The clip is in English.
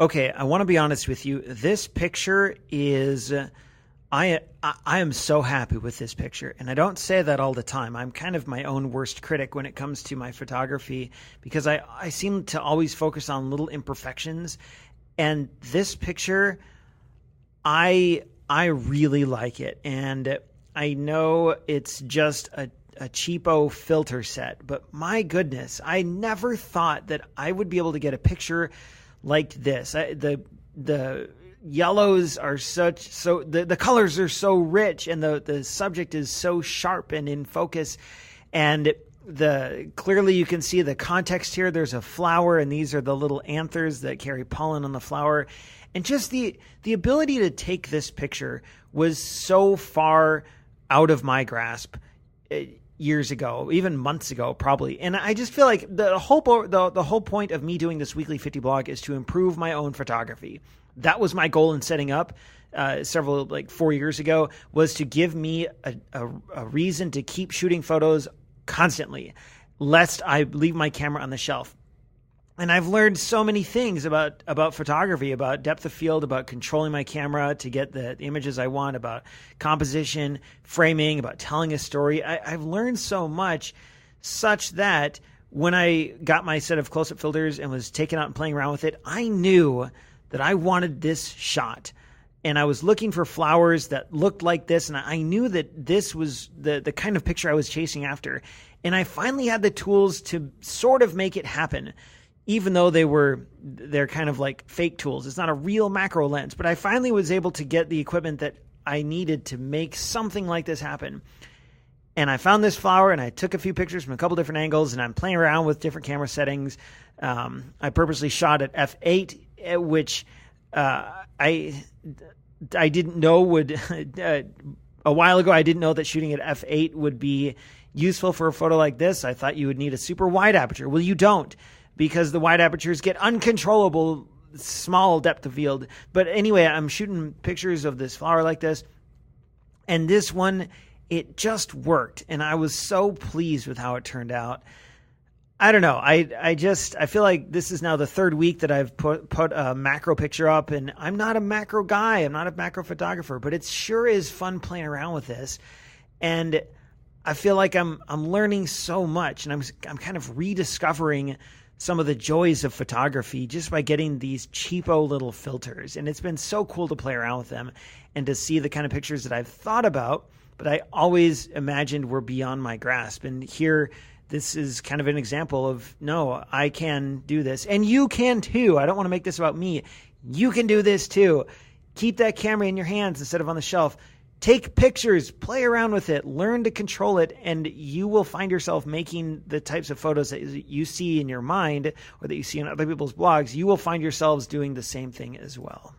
Okay, I want to be honest with you. This picture is, I am so happy with this picture. And I don't say that all the time. I'm kind of my own worst critic when it comes to my photography because I seem to always focus on little imperfections. And this picture, I really like it. And I know it's just a cheapo filter set, but my goodness, I never thought that I would be able to get a picture like this. The yellows are the colors are so rich, and the subject is so sharp and in focus, and clearly you can see the context here. There's a flower, and these are the little anthers that carry pollen on the flower, and just the ability to take this picture was so far out of my grasp years ago, even months ago, probably. And I just feel like the whole point of me doing this weekly 50 blog is to improve my own photography. That was my goal in setting up 4 years ago, was to give me a reason to keep shooting photos constantly, lest I leave my camera on the shelf. And I've learned so many things about photography, about depth of field, about controlling my camera to get the images I want, about composition, framing, about telling a story. I've learned so much, such that when I got my set of close-up filters and was taking out and playing around with it, I knew that I wanted this shot. And I was looking for flowers that looked like this, and I knew that this was the kind of picture I was chasing after. And I finally had the tools to sort of make it happen, even though they're kind of like fake tools. It's not a real macro lens, but I finally was able to get the equipment that I needed to make something like this happen. And I found this flower, and I took a few pictures from a couple different angles, and I'm playing around with different camera settings. I purposely shot at f8, which I didn't know would a while ago. I didn't know that shooting at f8 would be useful for a photo like this. I thought you would need a super wide aperture. Well, you don't, because the wide apertures get uncontrollable small depth of field. But anyway, I'm shooting pictures of this flower like this, and this one, it just worked, and I was so pleased with how it turned out. I don't know. I feel like this is now the third week that I've put a macro picture up, and I'm not a macro guy. I'm not a macro photographer, but it sure is fun playing around with this. And I feel like I'm learning so much, and I'm kind of rediscovering some of the joys of photography just by getting these cheapo little filters. And it's been so cool to play around with them and to see the kind of pictures that I've thought about, but I always imagined were beyond my grasp. And here, this is kind of an example of, no, I can do this. And you can too. I don't want to make this about me. You can do this too. Keep that camera in your hands instead of on the shelf. Take pictures, play around with it, learn to control it, and you will find yourself making the types of photos that you see in your mind or that you see in other people's blogs. You will find yourselves doing the same thing as well.